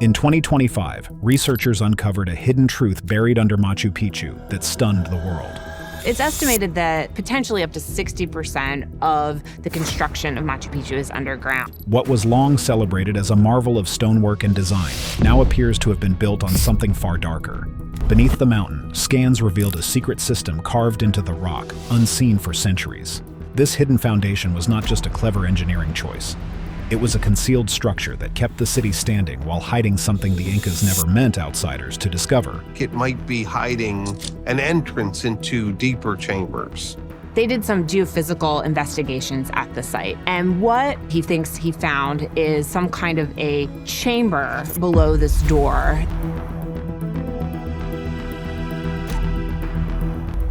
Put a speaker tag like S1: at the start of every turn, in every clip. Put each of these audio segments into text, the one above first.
S1: In 2025, researchers uncovered a hidden truth buried under Machu Picchu that stunned the world.
S2: It's estimated that potentially up to 60% of the construction of Machu Picchu is underground.
S1: What was long celebrated as a marvel of stonework and design now appears to have been built on something far darker. Beneath the mountain, scans revealed a secret system carved into the rock, unseen for centuries. This hidden foundation was not just a clever engineering choice. It was a concealed structure that kept the city standing while hiding something the Incas never meant outsiders to discover.
S3: It might be hiding an entrance into deeper chambers.
S2: They did some geophysical investigations at the site, and what he thinks he found is some kind of a chamber below this door.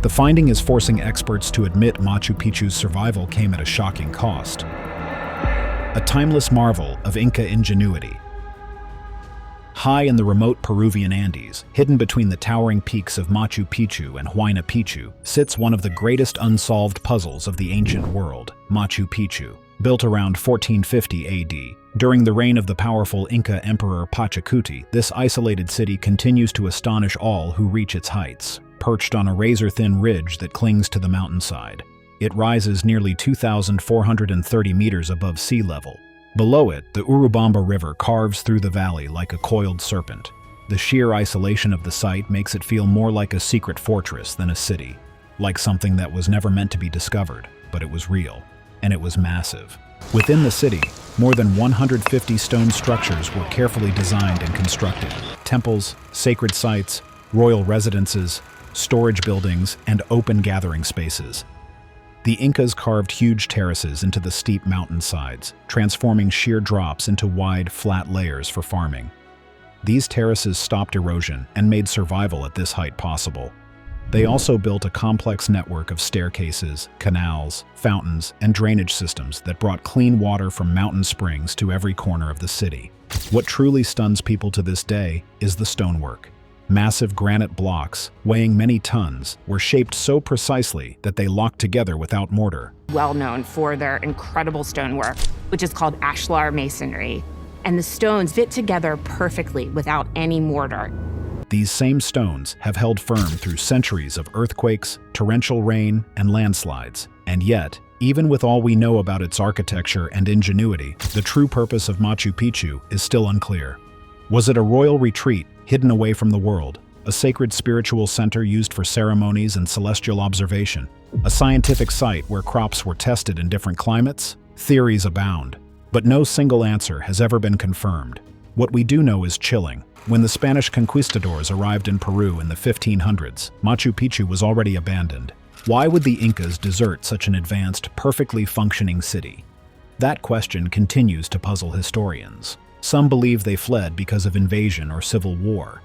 S1: The finding is forcing experts to admit Machu Picchu's survival came at a shocking cost. A timeless marvel of Inca ingenuity. High in the remote Peruvian Andes, hidden between the towering peaks of Machu Picchu and Huayna Picchu, sits one of the greatest unsolved puzzles of the ancient world, Machu Picchu. Built around 1450 AD, during the reign of the powerful Inca Emperor Pachacuti, this isolated city continues to astonish all who reach its heights. Perched on a razor-thin ridge that clings to the mountainside. It rises nearly 2,430 meters above sea level. Below it, the Urubamba River carves through the valley like a coiled serpent. The sheer isolation of the site makes it feel more like a secret fortress than a city, like something that was never meant to be discovered, but it was real, and it was massive. Within the city, more than 150 stone structures were carefully designed and constructed. Temples, sacred sites, royal residences, storage buildings, and open gathering spaces. The Incas carved huge terraces into the steep mountainsides, transforming sheer drops into wide, flat layers for farming. These terraces stopped erosion and made survival at this height possible. They also built a complex network of staircases, canals, fountains, and drainage systems that brought clean water from mountain springs to every corner of the city. What truly stuns people to this day is the stonework. Massive granite blocks, weighing many tons, were shaped so precisely that they locked together without mortar.
S2: Well known for their incredible stonework, which is called ashlar masonry. And the stones fit together perfectly without any mortar.
S1: These same stones have held firm through centuries of earthquakes, torrential rain, and landslides. And yet, even with all we know about its architecture and ingenuity, the true purpose of Machu Picchu is still unclear. Was it a royal retreat hidden away from the world, a sacred spiritual center used for ceremonies and celestial observation, a scientific site where crops were tested in different climates? Theories abound, but no single answer has ever been confirmed. What we do know is chilling. When the Spanish conquistadors arrived in Peru in the 1500s, Machu Picchu was already abandoned. Why would the Incas desert such an advanced, perfectly functioning city? That question continues to puzzle historians. Some believe they fled because of invasion or civil war.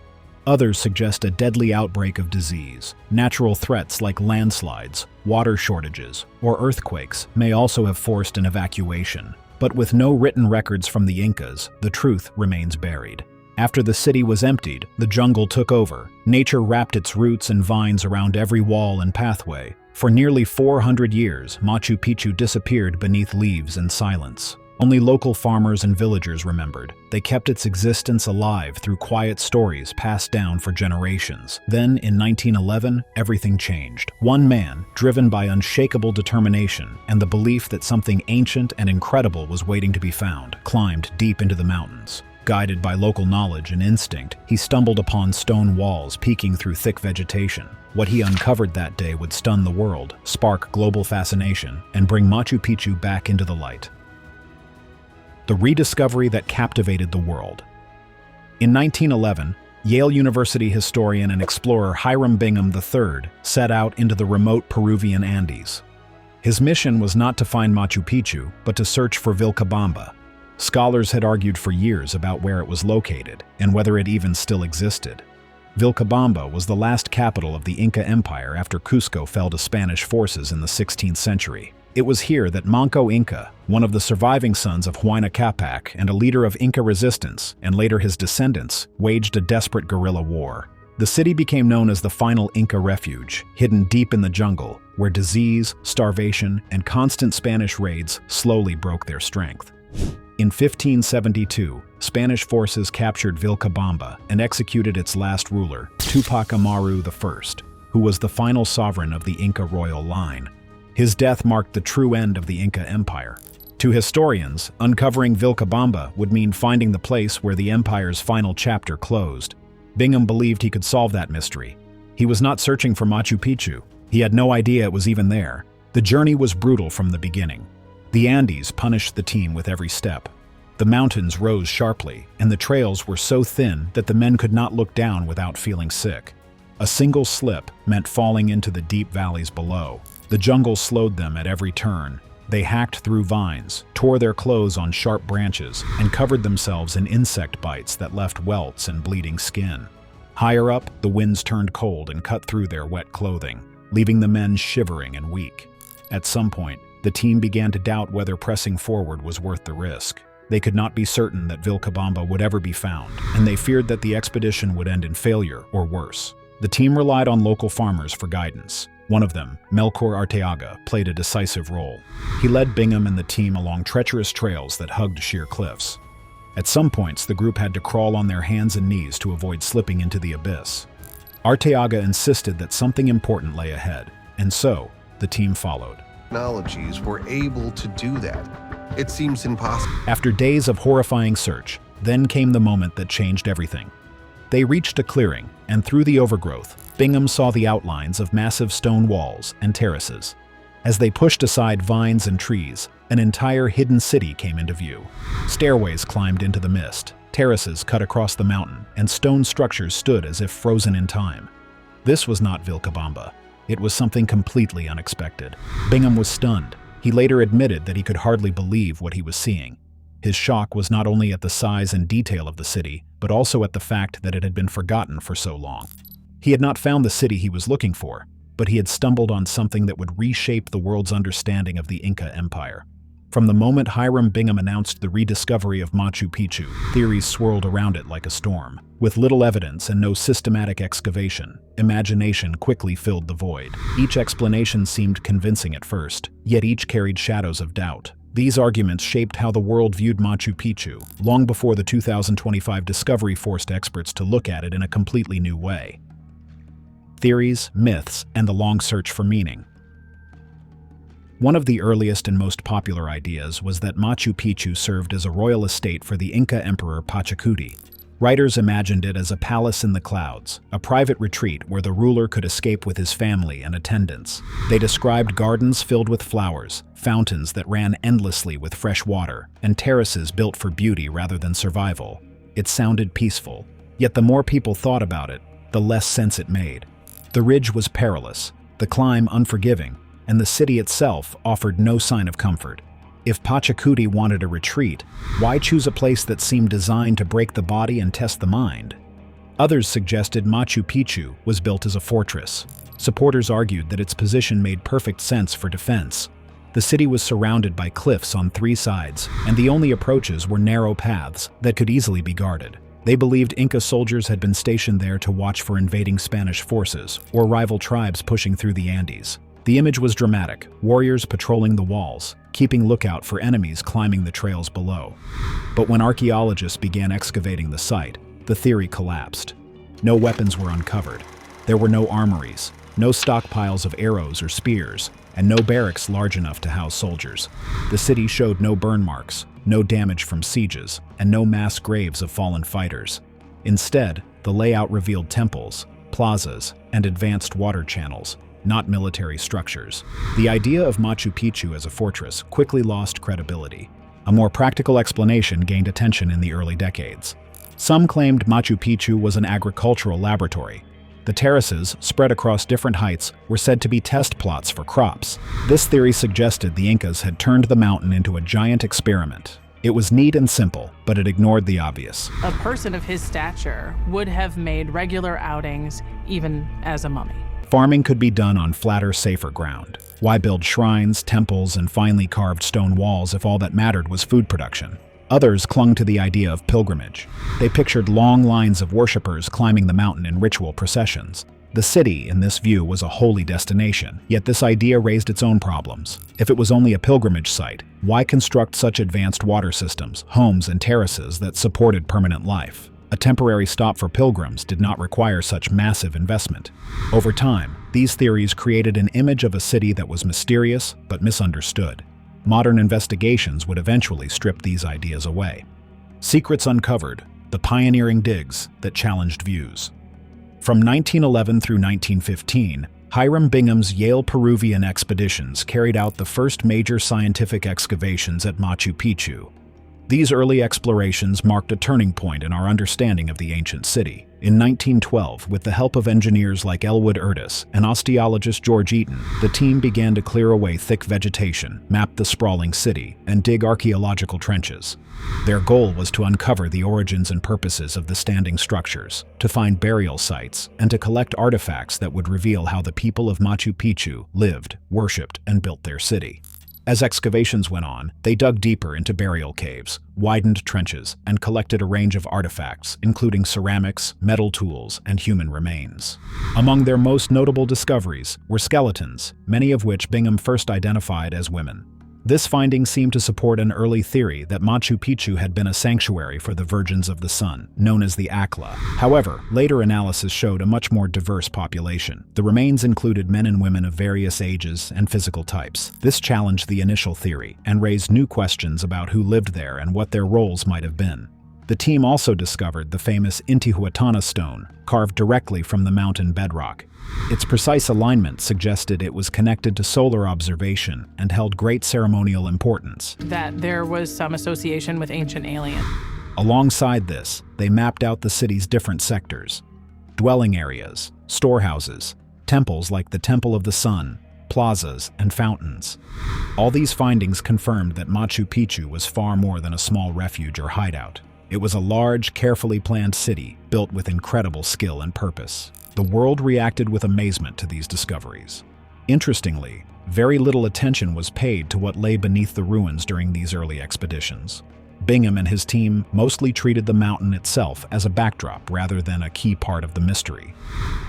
S1: Others suggest a deadly outbreak of disease. Natural threats like landslides, water shortages, or earthquakes may also have forced an evacuation. But with no written records from the Incas, the truth remains buried. After the city was emptied, the jungle took over. Nature wrapped its roots and vines around every wall and pathway. For nearly 400 years, Machu Picchu disappeared beneath leaves and silence. Only local farmers and villagers remembered. They kept its existence alive through quiet stories passed down for generations. Then, in 1911, everything changed. One man, driven by unshakable determination and the belief that something ancient and incredible was waiting to be found, climbed deep into the mountains. Guided by local knowledge and instinct, he stumbled upon stone walls peeking through thick vegetation. What he uncovered that day would stun the world, spark global fascination, and bring Machu Picchu back into the light. The rediscovery that captivated the world. In 1911, Yale University historian and explorer Hiram Bingham III set out into the remote Peruvian Andes. His mission was not to find Machu Picchu, but to search for Vilcabamba. Scholars had argued for years about where it was located and whether it even still existed. Vilcabamba was the last capital of the Inca Empire after Cusco fell to Spanish forces in the 16th century. It was here that Manco Inca, one of the surviving sons of Huayna Capac and a leader of Inca resistance, and later his descendants, waged a desperate guerrilla war. The city became known as the final Inca refuge, hidden deep in the jungle, where disease, starvation, and constant Spanish raids slowly broke their strength. In 1572, Spanish forces captured Vilcabamba and executed its last ruler, Tupac Amaru I, who was the final sovereign of the Inca royal line. His death marked the true end of the Inca Empire. To historians, uncovering Vilcabamba would mean finding the place where the empire's final chapter closed. Bingham believed he could solve that mystery. He was not searching for Machu Picchu. He had no idea it was even there. The journey was brutal from the beginning. The Andes punished the team with every step. The mountains rose sharply, and the trails were so thin that the men could not look down without feeling sick. A single slip meant falling into the deep valleys below. The jungle slowed them at every turn. They hacked through vines, tore their clothes on sharp branches, and covered themselves in insect bites that left welts and bleeding skin. Higher up, the winds turned cold and cut through their wet clothing, leaving the men shivering and weak. At some point, the team began to doubt whether pressing forward was worth the risk. They could not be certain that Vilcabamba would ever be found, and they feared that the expedition would end in failure or worse. The team relied on local farmers for guidance. One of them, Melchor Arteaga, played a decisive role. He led Bingham and the team along treacherous trails that hugged sheer cliffs. At some points, the group had to crawl on their hands and knees to avoid slipping into the abyss. Arteaga insisted that something important lay ahead, and so the team followed.
S3: Technologies were able to do that. It seems impossible.
S1: After days of horrifying search, then came the moment that changed everything. They reached a clearing, and through the overgrowth, Bingham saw the outlines of massive stone walls and terraces. As they pushed aside vines and trees, an entire hidden city came into view. Stairways climbed into the mist, terraces cut across the mountain, and stone structures stood as if frozen in time. This was not Vilcabamba. It was something completely unexpected. Bingham was stunned. He later admitted that he could hardly believe what he was seeing. His shock was not only at the size and detail of the city, but also at the fact that it had been forgotten for so long. He had not found the city he was looking for, but he had stumbled on something that would reshape the world's understanding of the Inca Empire. From the moment Hiram Bingham announced the rediscovery of Machu Picchu, theories swirled around it like a storm. With little evidence and no systematic excavation, imagination quickly filled the void. Each explanation seemed convincing at first, yet each carried shadows of doubt. These arguments shaped how the world viewed Machu Picchu, long before the 2025 discovery forced experts to look at it in a completely new way. Theories, myths, and the long search for meaning. One of the earliest and most popular ideas was that Machu Picchu served as a royal estate for the Inca Emperor Pachacuti. Writers imagined it as a palace in the clouds, a private retreat where the ruler could escape with his family and attendants. They described gardens filled with flowers, fountains that ran endlessly with fresh water, and terraces built for beauty rather than survival. It sounded peaceful, yet the more people thought about it, the less sense it made. The ridge was perilous, the climb unforgiving, and the city itself offered no sign of comfort. If Pachacuti wanted a retreat, why choose a place that seemed designed to break the body and test the mind? Others suggested Machu Picchu was built as a fortress. Supporters argued that its position made perfect sense for defense. The city was surrounded by cliffs on three sides, and the only approaches were narrow paths that could easily be guarded. They believed Inca soldiers had been stationed there to watch for invading Spanish forces or rival tribes pushing through the Andes. The image was dramatic, warriors patrolling the walls, keeping lookout for enemies climbing the trails below. But when archaeologists began excavating the site, the theory collapsed. No weapons were uncovered. There were no armories, no stockpiles of arrows or spears, and no barracks large enough to house soldiers. The city showed no burn marks, no damage from sieges, and no mass graves of fallen fighters. Instead, the layout revealed temples, plazas, and advanced water channels, not military structures. The idea of Machu Picchu as a fortress quickly lost credibility. A more practical explanation gained attention in the early decades. Some claimed Machu Picchu was an agricultural laboratory. The terraces, spread across different heights, were said to be test plots for crops. This theory suggested the Incas had turned the mountain into a giant experiment. It was neat and simple, but it ignored the obvious.
S4: A person of his stature would have made regular outings, even as a mummy.
S1: Farming could be done on flatter, safer ground. Why build shrines, temples, and finely carved stone walls if all that mattered was food production? Others clung to the idea of pilgrimage. They pictured long lines of worshippers climbing the mountain in ritual processions. The city, in this view, was a holy destination, yet this idea raised its own problems. If it was only a pilgrimage site, why construct such advanced water systems, homes, and terraces that supported permanent life? A temporary stop for pilgrims did not require such massive investment. Over time, these theories created an image of a city that was mysterious but misunderstood. Modern investigations would eventually strip these ideas away. Secrets uncovered, the pioneering digs that challenged views. From 1911 through 1915, Hiram Bingham's Yale Peruvian expeditions carried out the first major scientific excavations at Machu Picchu. These early explorations marked a turning point in our understanding of the ancient city. In 1912, with the help of engineers like Elwood Urtis and osteologist George Eaton, the team began to clear away thick vegetation, map the sprawling city, and dig archaeological trenches. Their goal was to uncover the origins and purposes of the standing structures, to find burial sites, and to collect artifacts that would reveal how the people of Machu Picchu lived, worshipped, and built their city. As excavations went on, they dug deeper into burial caves, widened trenches, and collected a range of artifacts, including ceramics, metal tools, and human remains. Among their most notable discoveries were skeletons, many of which Bingham first identified as women. This finding seemed to support an early theory that Machu Picchu had been a sanctuary for the Virgins of the Sun, known as the Akla. However, later analysis showed a much more diverse population. The remains included men and women of various ages and physical types. This challenged the initial theory and raised new questions about who lived there and what their roles might have been. The team also discovered the famous Intihuatana stone, carved directly from the mountain bedrock. Its precise alignment suggested it was connected to solar observation and held great ceremonial importance.
S4: That there was some association with ancient aliens.
S1: Alongside this, they mapped out the city's different sectors: dwelling areas, storehouses, temples like the Temple of the Sun, plazas, and fountains. All these findings confirmed that Machu Picchu was far more than a small refuge or hideout. It was a large, carefully planned city, built with incredible skill and purpose. The world reacted with amazement to these discoveries. Interestingly, very little attention was paid to what lay beneath the ruins during these early expeditions. Bingham and his team mostly treated the mountain itself as a backdrop rather than a key part of the mystery.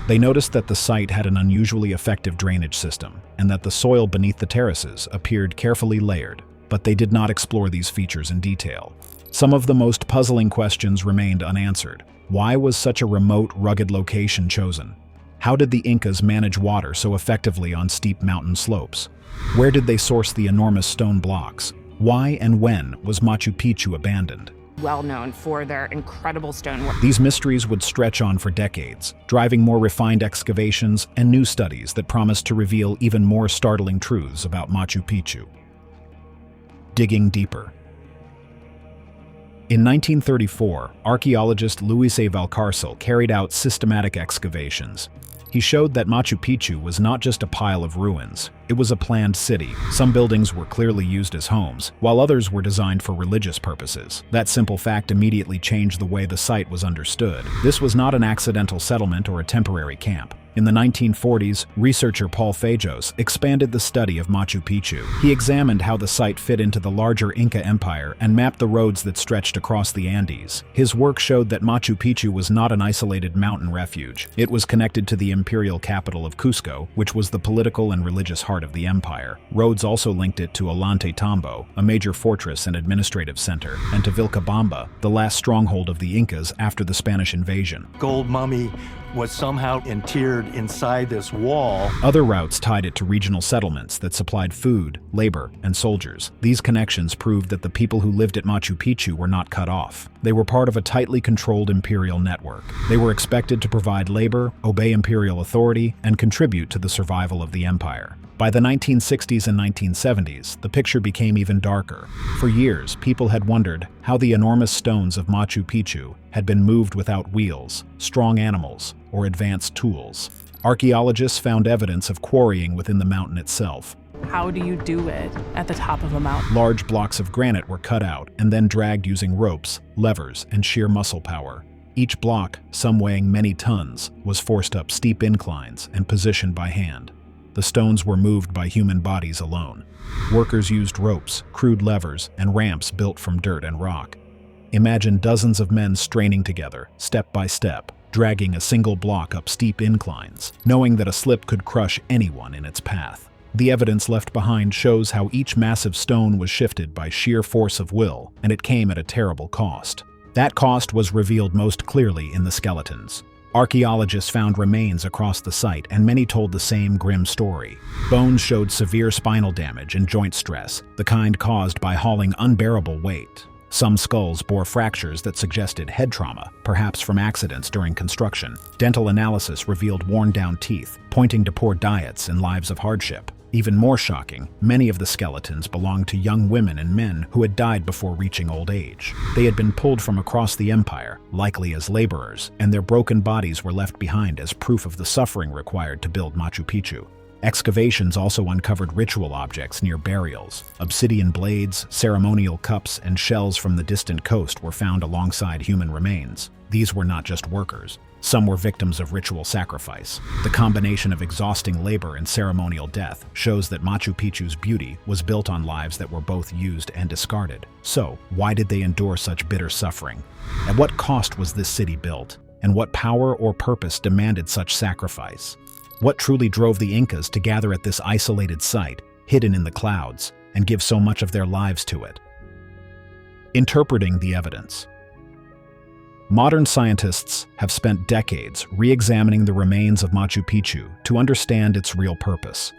S1: They noticed that the site had an unusually effective drainage system, and that the soil beneath the terraces appeared carefully layered, but they did not explore these features in detail. Some of the most puzzling questions remained unanswered. Why was such a remote, rugged location chosen? How did the Incas manage water so effectively on steep mountain slopes? Where did they source the enormous stone blocks? Why and when was Machu Picchu abandoned?
S2: Well known for their incredible stonework.
S1: These mysteries would stretch on for decades, driving more refined excavations and new studies that promised to reveal even more startling truths about Machu Picchu. Digging deeper. In 1934, archaeologist Luis A. Valcárcel carried out systematic excavations. He showed that Machu Picchu was not just a pile of ruins, it was a planned city. Some buildings were clearly used as homes, while others were designed for religious purposes. That simple fact immediately changed the way the site was understood. This was not an accidental settlement or a temporary camp. In the 1940s, researcher Paul Fejos expanded the study of Machu Picchu. He examined how the site fit into the larger Inca Empire and mapped the roads that stretched across the Andes. His work showed that Machu Picchu was not an isolated mountain refuge. It was connected to the imperial capital of Cusco, which was the political and religious heart of the empire. Roads also linked it to Ollantaytambo, a major fortress and administrative center, and to Vilcabamba, the last stronghold of the Incas after the Spanish invasion.
S5: Gold mummy was somehow interred inside this wall.
S1: Other routes tied it to regional settlements that supplied food, labor, and soldiers. These connections proved that the people who lived at Machu Picchu were not cut off. They were part of a tightly controlled imperial network. They were expected to provide labor, obey imperial authority, and contribute to the survival of the empire. By the 1960s and 1970s, the picture became even darker. For years, people had wondered how the enormous stones of Machu Picchu had been moved without wheels, strong animals, or advanced tools. Archaeologists found evidence of quarrying within the mountain itself.
S4: How do you do it at the top of a mountain?
S1: Large blocks of granite were cut out and then dragged using ropes, levers, and sheer muscle power. Each block, some weighing many tons, was forced up steep inclines and positioned by hand. The stones were moved by human bodies alone. Workers used ropes, crude levers, and ramps built from dirt and rock. Imagine dozens of men straining together, step by step, dragging a single block up steep inclines, knowing that a slip could crush anyone in its path. The evidence left behind shows how each massive stone was shifted by sheer force of will, and it came at a terrible cost. That cost was revealed most clearly in the skeletons. Archaeologists found remains across the site, and many told the same grim story. Bones showed severe spinal damage and joint stress, the kind caused by hauling unbearable weight. Some skulls bore fractures that suggested head trauma, perhaps from accidents during construction. Dental analysis revealed worn-down teeth, pointing to poor diets and lives of hardship. Even more shocking, many of the skeletons belonged to young women and men who had died before reaching old age. They had been pulled from across the empire, likely as laborers, and their broken bodies were left behind as proof of the suffering required to build Machu Picchu. Excavations also uncovered ritual objects near burials. Obsidian blades, ceremonial cups, and shells from the distant coast were found alongside human remains. These were not just workers. Some were victims of ritual sacrifice. The combination of exhausting labor and ceremonial death shows that Machu Picchu's beauty was built on lives that were both used and discarded. So, why did they endure such bitter suffering? At what cost was this city built? And what power or purpose demanded such sacrifice? What truly drove the Incas to gather at this isolated site, hidden in the clouds, and give so much of their lives to it? Interpreting the evidence. Modern scientists have spent decades re-examining the remains of Machu Picchu to understand its real purpose.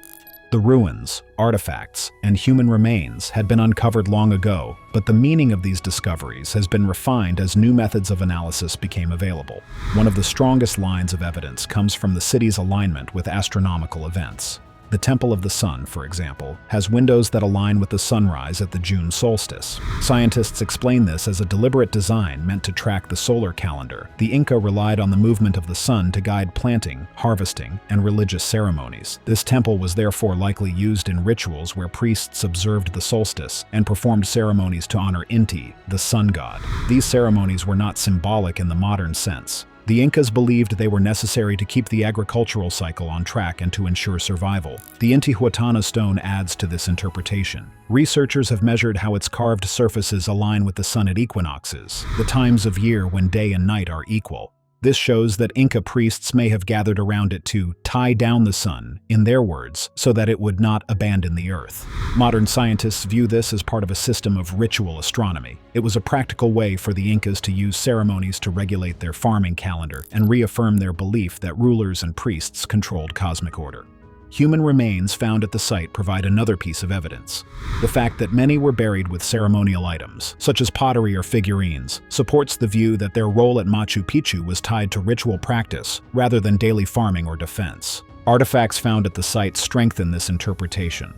S1: The ruins, artifacts, and human remains had been uncovered long ago, but the meaning of these discoveries has been refined as new methods of analysis became available. One of the strongest lines of evidence comes from the city's alignment with astronomical events. The Temple of the Sun, for example, has windows that align with the sunrise at the June solstice. Scientists explain this as a deliberate design meant to track the solar calendar. The Inca relied on the movement of the sun to guide planting, harvesting, and religious ceremonies. This temple was therefore likely used in rituals where priests observed the solstice and performed ceremonies to honor Inti, the sun god. These ceremonies were not symbolic in the modern sense. The Incas believed they were necessary to keep the agricultural cycle on track and to ensure survival. The Intihuatana stone adds to this interpretation. Researchers have measured how its carved surfaces align with the sun at equinoxes, the times of year when day and night are equal. This shows that Inca priests may have gathered around it to tie down the sun, in their words, so that it would not abandon the earth. Modern scientists view this as part of a system of ritual astronomy. It was a practical way for the Incas to use ceremonies to regulate their farming calendar and reaffirm their belief that rulers and priests controlled cosmic order. Human remains found at the site provide another piece of evidence. The fact that many were buried with ceremonial items, such as pottery or figurines, supports the view that their role at Machu Picchu was tied to ritual practice rather than daily farming or defense. Artifacts found at the site strengthen this interpretation.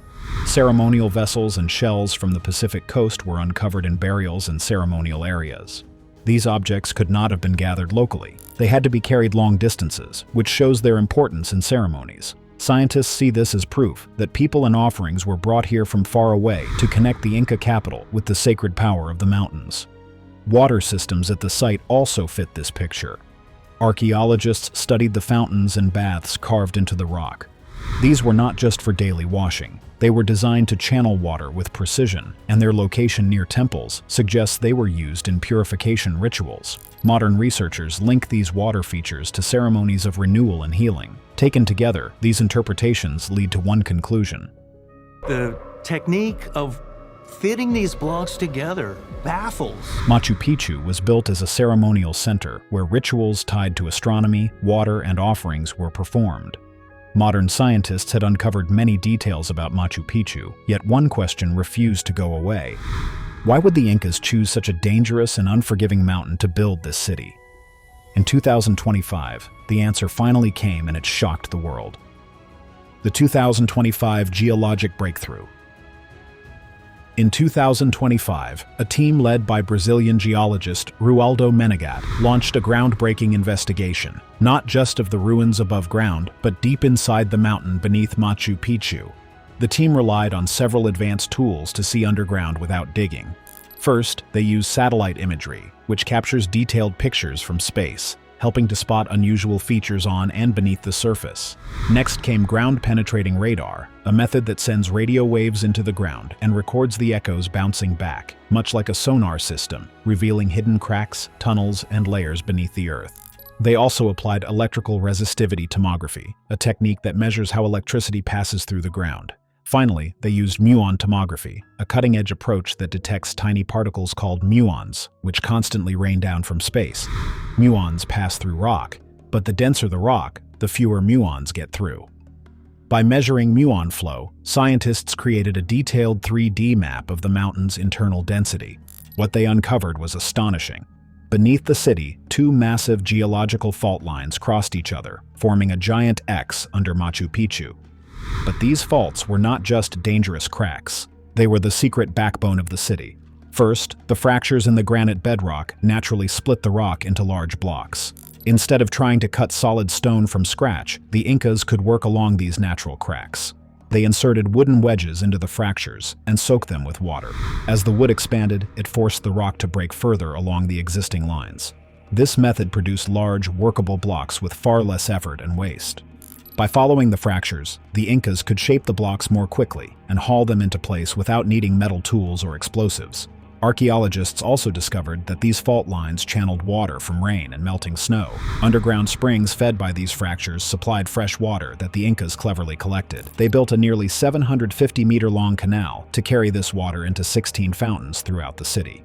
S1: Ceremonial vessels and shells from the Pacific coast were uncovered in burials and ceremonial areas. These objects could not have been gathered locally. They had to be carried long distances, which shows their importance in ceremonies. Scientists see this as proof that people and offerings were brought here from far away to connect the Inca capital with the sacred power of the mountains. Water systems at the site also fit this picture. Archaeologists studied the fountains and baths carved into the rock. These were not just for daily washing. They were designed to channel water with precision, and their location near temples suggests they were used in purification rituals. Modern researchers link these water features to ceremonies of renewal and healing. Taken together, these interpretations lead to one conclusion.
S5: The technique of fitting these blocks together baffles.
S1: Machu Picchu was built as a ceremonial center where rituals tied to astronomy, water, and offerings were performed. Modern scientists had uncovered many details about Machu Picchu, yet one question refused to go away. Why would the Incas choose such a dangerous and unforgiving mountain to build this city? In 2025, the answer finally came, and it shocked the world. The 2025 geologic breakthrough. In 2025, a team led by Brazilian geologist Rualdo Menegat launched a groundbreaking investigation, not just of the ruins above ground, but deep inside the mountain beneath Machu Picchu. The team relied on several advanced tools to see underground without digging. First, they used satellite imagery, which captures detailed pictures from space, helping to spot unusual features on and beneath the surface. Next came ground-penetrating radar, a method that sends radio waves into the ground and records the echoes bouncing back, much like a sonar system, revealing hidden cracks, tunnels, and layers beneath the earth. They also applied electrical resistivity tomography, a technique that measures how electricity passes through the ground. Finally, they used muon tomography, a cutting-edge approach that detects tiny particles called muons, which constantly rain down from space. Muons pass through rock, but the denser the rock, the fewer muons get through. By measuring muon flow, scientists created a detailed 3D map of the mountain's internal density. What they uncovered was astonishing. Beneath the city, two massive geological fault lines crossed each other, forming a giant X under Machu Picchu. But these faults were not just dangerous cracks. They were the secret backbone of the city. First, the fractures in the granite bedrock naturally split the rock into large blocks. Instead of trying to cut solid stone from scratch, the Incas could work along these natural cracks. They inserted wooden wedges into the fractures and soaked them with water. As the wood expanded, it forced the rock to break further along the existing lines. This method produced large, workable blocks with far less effort and waste. By following the fractures, the Incas could shape the blocks more quickly and haul them into place without needing metal tools or explosives. Archaeologists also discovered that these fault lines channeled water from rain and melting snow. Underground springs fed by these fractures supplied fresh water that the Incas cleverly collected. They built a nearly 750-meter-long canal to carry this water into 16 fountains throughout the city.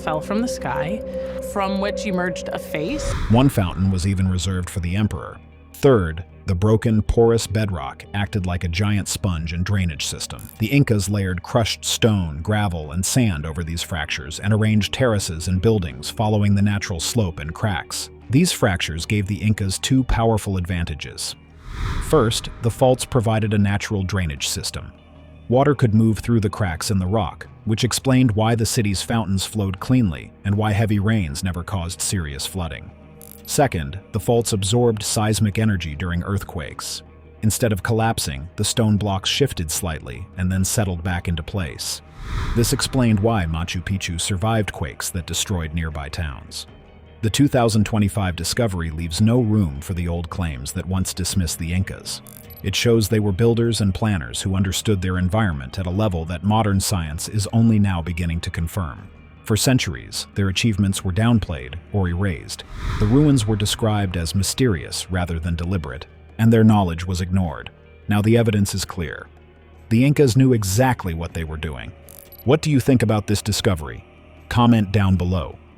S4: Fell from the sky, from which emerged a face.
S1: One fountain was even reserved for the emperor. Third, the broken, porous bedrock acted like a giant sponge and drainage system. The Incas layered crushed stone, gravel, and sand over these fractures and arranged terraces and buildings following the natural slope and cracks. These fractures gave the Incas two powerful advantages. First, the faults provided a natural drainage system. Water could move through the cracks in the rock, which explained why the city's fountains flowed cleanly and why heavy rains never caused serious flooding. Second, the faults absorbed seismic energy during earthquakes. Instead of collapsing, the stone blocks shifted slightly and then settled back into place. This explained why Machu Picchu survived quakes that destroyed nearby towns. The 2025 discovery leaves no room for the old claims that once dismissed the Incas. It shows they were builders and planners who understood their environment at a level that modern science is only now beginning to confirm. For centuries, their achievements were downplayed or erased. The ruins were described as mysterious rather than deliberate, and their knowledge was ignored. Now the evidence is clear. The Incas knew exactly what they were doing. What do you think about this discovery? Comment down below.